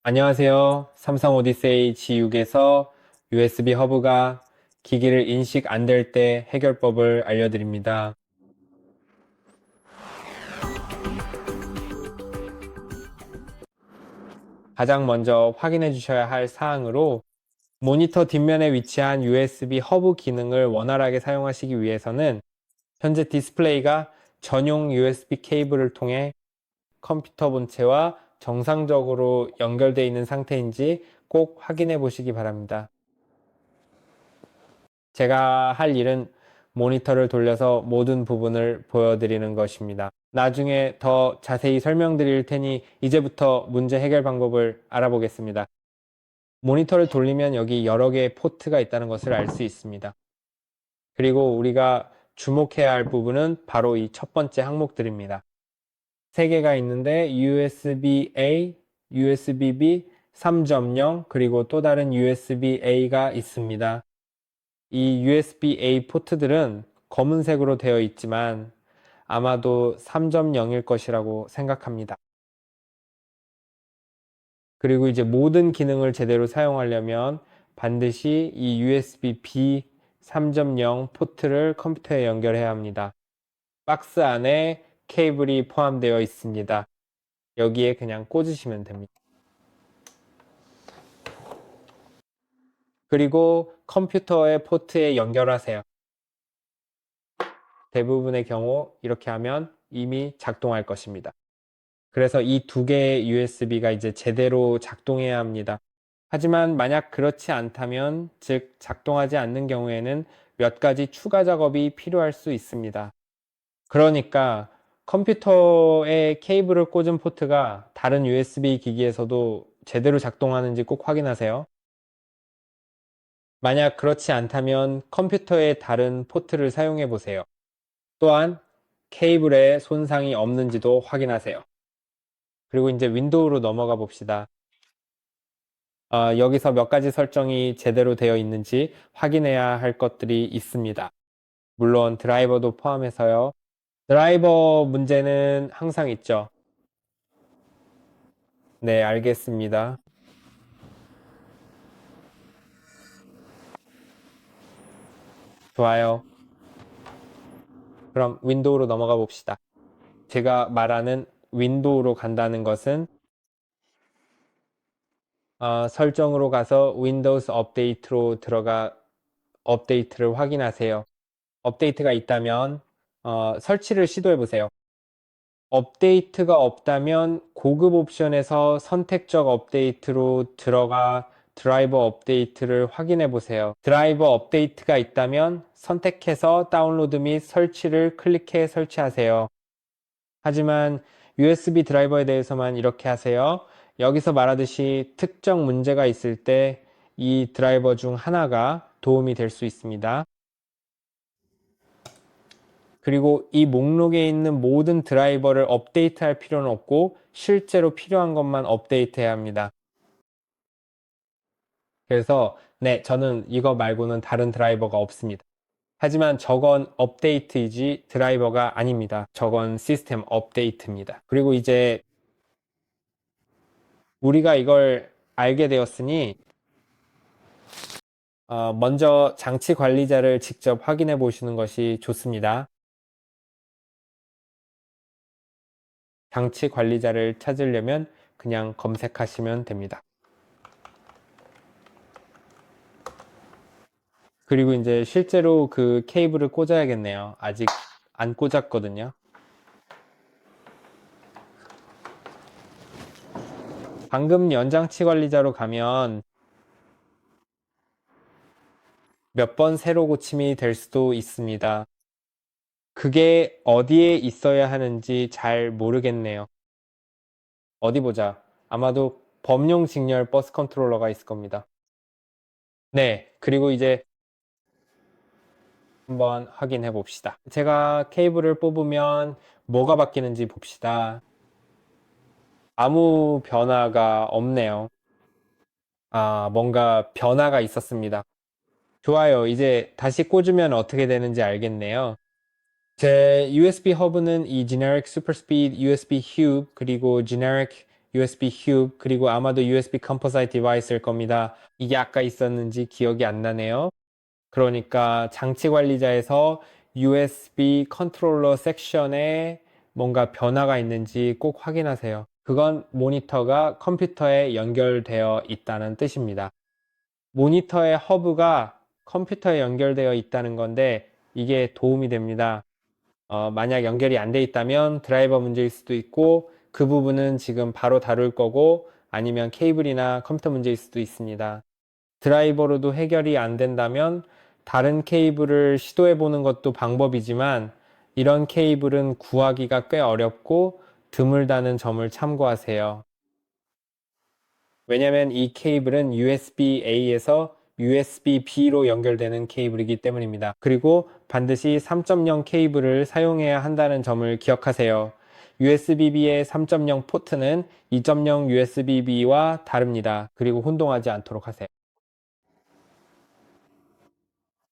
안녕하세요. 삼성 오디세이 G6에서 USB 허브가 기기를 인식 안 될 때 해결법을 알려드립니다. 가장 먼저 확인해 주셔야 할 사항으로 모니터 뒷면에 위치한 USB 허브 기능을 원활하게 사용하시기 위해서는 현재 디스플레이가 전용 USB 케이블을 통해 컴퓨터 본체와 정상적으로 연결되어 있는 상태인지 꼭 확인해 보시기 바랍니다. 제가 할 일은 모니터를 돌려서 모든 부분을 보여드리는 것입니다. 나중에 더 자세히 설명드릴 테니 이제부터 문제 해결 방법을 알아보겠습니다. 모니터를 돌리면 여기 여러 개의 포트가 있다는 것을 알 수 있습니다. 그리고 우리가 주목해야 할 부분은 바로 이 첫 번째 항목들입니다. 세 개가 있는데 USB-A, USB-B, 3.0 그리고 또 다른 USB-A가 있습니다. 이 USB-A 포트들은 검은색으로 되어 있지만 아마도 3.0일 것이라고 생각합니다. 그리고 이제 모든 기능을 제대로 사용하려면 반드시 이 USB-B 3.0 포트를 컴퓨터에 연결해야 합니다. 박스 안에 케이블이 포함되어 있습니다. 여기에 그냥 꽂으시면 됩니다. 그리고 컴퓨터의 포트에 연결하세요. 대부분의 경우 이렇게 하면 이미 작동할 것입니다. 그래서 이 두 개의 USB가 이제 제대로 작동해야 합니다. 하지만 만약 그렇지 않다면, 즉 작동하지 않는 경우에는 몇 가지 추가 작업이 필요할 수 있습니다. 그러니까 컴퓨터에 케이블을 꽂은 포트가 다른 USB 기기에서도 제대로 작동하는지 꼭 확인하세요. 만약 그렇지 않다면 컴퓨터의 다른 포트를 사용해 보세요. 또한 케이블에 손상이 없는지도 확인하세요. 그리고 이제 윈도우로 넘어가 봅시다. 여기서 몇 가지 설정이 제대로 되어 있는지 확인해야 할 것들이 있습니다. 물론 드라이버도 포함해서요. 드라이버 문제는 항상 있죠. 네, 알겠습니다. 좋아요. 그럼 윈도우로 넘어가 봅시다. 제가 말하는 윈도우로 간다는 것은 설정으로 가서 윈도우스 업데이트로 들어가 업데이트를 확인하세요. 업데이트가 있다면 설치를 시도해 보세요. 업데이트가 없다면 고급 옵션에서 선택적 업데이트로 들어가 드라이버 업데이트를 확인해 보세요. 드라이버 업데이트가 있다면 선택해서 다운로드 및 설치를 클릭해 설치하세요. 하지만 USB 드라이버에 대해서만 이렇게 하세요. 여기서 말하듯이 특정 문제가 있을 때 이 드라이버 중 하나가 도움이 될 수 있습니다. 그리고 이 목록에 있는 모든 드라이버를 업데이트할 필요는 없고 실제로 필요한 것만 업데이트해야 합니다. 그래서 네, 저는 이거 말고는 다른 드라이버가 없습니다. 하지만 저건 업데이트이지 드라이버가 아닙니다. 저건 시스템 업데이트입니다. 그리고 이제 우리가 이걸 알게 되었으니 먼저 장치 관리자를 직접 확인해 보시는 것이 좋습니다. 장치 관리자를 찾으려면 그냥 검색하시면 됩니다. 그리고 이제 실제로 그 케이블을 꽂아야겠네요. 아직 안 꽂았거든요. 방금 연장치 관리자로 가면 몇 번 새로 고침이 될 수도 있습니다. 그게 어디에 있어야 하는지 잘 모르겠네요. 어디 보자. 아마도 범용 직렬 버스 컨트롤러가 있을 겁니다. 네, 그리고 이제 한번 확인해 봅시다. 제가 케이블을 뽑으면 뭐가 바뀌는지 봅시다. 아무 변화가 없네요. 뭔가 변화가 있었습니다. 좋아요. 이제 다시 꽂으면 어떻게 되는지 알겠네요. 제 USB 허브는 이 Generic Super Speed USB Hub 그리고 Generic USB Hub, 그리고 아마도 USB Composite Device일 겁니다. 이게 아까 있었는지 기억이 안 나네요. 그러니까 장치 관리자에서 USB 컨트롤러 섹션에 뭔가 변화가 있는지 꼭 확인하세요. 그건 모니터가 컴퓨터에 연결되어 있다는 뜻입니다. 모니터의 허브가 컴퓨터에 연결되어 있다는 건데 이게 도움이 됩니다. 만약 연결이 안 돼 있다면 드라이버 문제일 수도 있고 그 부분은 지금 바로 다룰 거고 아니면 케이블이나 컴퓨터 문제일 수도 있습니다. 드라이버로도 해결이 안 된다면 다른 케이블을 시도해 보는 것도 방법이지만 이런 케이블은 구하기가 꽤 어렵고 드물다는 점을 참고하세요. 왜냐면 이 케이블은 USB-A에서 USB-B로 연결되는 케이블이기 때문입니다. 그리고 반드시 3.0 케이블을 사용해야 한다는 점을 기억하세요. USB-B의 3.0 포트는 2.0 USB-B와 다릅니다. 그리고 혼동하지 않도록 하세요.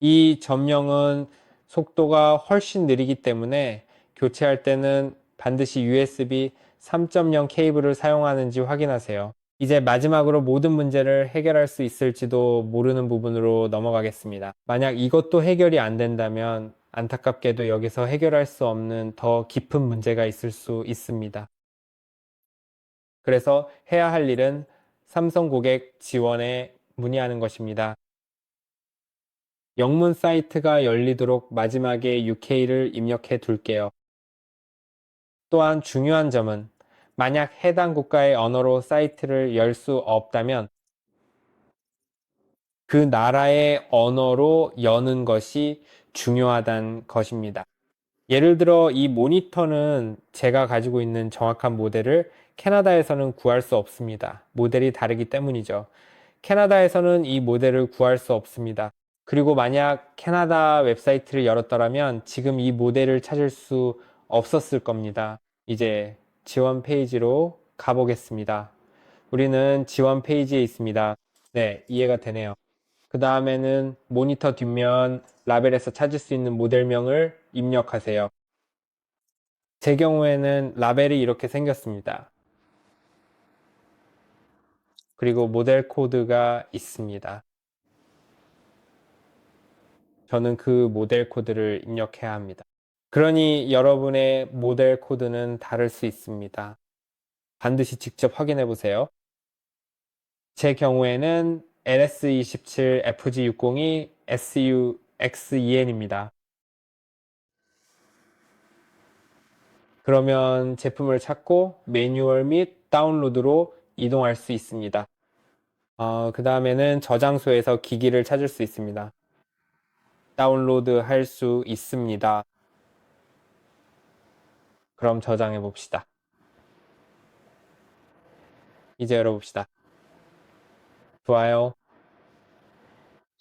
이 점령은 속도가 훨씬 느리기 때문에 교체할 때는 반드시 USB 3.0 케이블을 사용하는지 확인하세요. 이제 마지막으로 모든 문제를 해결할 수 있을지도 모르는 부분으로 넘어가겠습니다. 만약 이것도 해결이 안 된다면 안타깝게도 여기서 해결할 수 없는 더 깊은 문제가 있을 수 있습니다. 그래서 해야 할 일은 삼성 고객 지원에 문의하는 것입니다. 영문 사이트가 열리도록 마지막에 UK를 입력해 둘게요. 또한 중요한 점은 만약 해당 국가의 언어로 사이트를 열 수 없다면 그 나라의 언어로 여는 것이 중요하다는 것입니다. 예를 들어 이 모니터는 제가 가지고 있는 정확한 모델을 캐나다에서는 구할 수 없습니다. 모델이 다르기 때문이죠. 캐나다에서는 이 모델을 구할 수 없습니다. 그리고 만약 캐나다 웹사이트를 열었더라면 지금 이 모델을 찾을 수 없었을 겁니다. 이제 지원 페이지로 가보겠습니다. 우리는 지원 페이지에 있습니다. 네, 이해가 되네요. 그 다음에는 모니터 뒷면 라벨에서 찾을 수 있는 모델명을 입력하세요. 제 경우에는 라벨이 이렇게 생겼습니다. 그리고 모델 코드가 있습니다. 저는 그 모델 코드를 입력해야 합니다. 그러니 여러분의 모델 코드는 다를 수 있습니다. 반드시 직접 확인해 보세요. 제 경우에는 NS27 FG602 SUX2N입니다. 그러면 제품을 찾고 매뉴얼 및 다운로드로 이동할 수 있습니다. 그 다음에는 저장소에서 기기를 찾을 수 있습니다. 다운로드 할 수 있습니다. 그럼 저장해 봅시다. 이제 열어봅시다. 좋아요.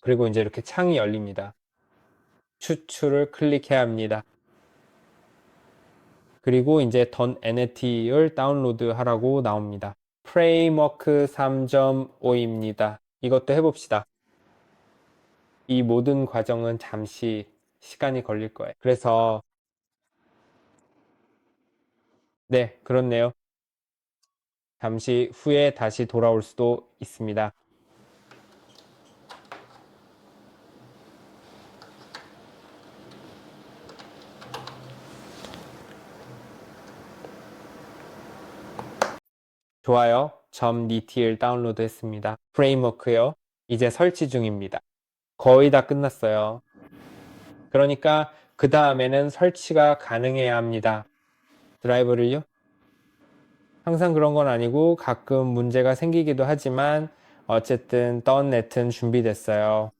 그리고 이제 이렇게 창이 열립니다. 추출을 클릭해야 합니다. 그리고 이제 던 NFT를 다운로드 하라고 나옵니다. 프레임워크 3.5입니다. 이것도 해봅시다. 이 모든 과정은 잠시 시간이 걸릴 거예요. 그래서 네, 그렇네요. 잠시 후에 다시 돌아올 수도 있습니다. 좋아요. .NET를 다운로드 했습니다. 프레임워크요. 이제 설치 중입니다. 거의 다 끝났어요. 그러니까 그 다음에는 설치가 가능해야 합니다. 드라이버를요? 항상 그런 건 아니고 가끔 문제가 생기기도 하지만 어쨌든 .NET은 준비됐어요.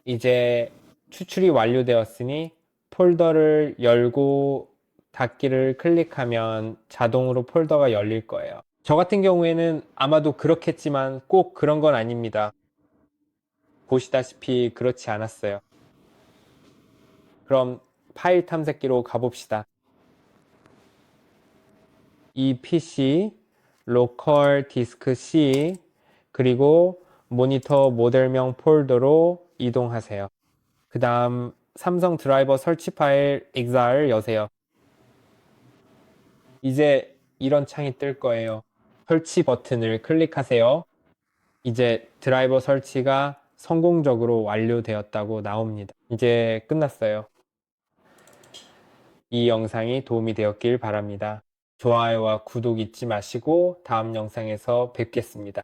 이제 추출이 완료되었으니 폴더를 열고 닫기를 클릭하면 자동으로 폴더가 열릴 거예요. 저 같은 경우에는 아마도 그렇겠지만 꼭 그런 건 아닙니다. 보시다시피 그렇지 않았어요. 그럼 파일 탐색기로 가봅시다. 이 PC, 로컬 디스크 C, 그리고 모니터 모델명 폴더로 이동하세요. 그 다음 삼성 드라이버 설치 파일 exar 여세요. 이제 이런 창이 뜰 거예요. 설치 버튼을 클릭하세요. 이제 드라이버 설치가 성공적으로 완료되었다고 나옵니다. 이제 끝났어요. 이 영상이 도움이 되었길 바랍니다. 좋아요와 구독 잊지 마시고 다음 영상에서 뵙겠습니다.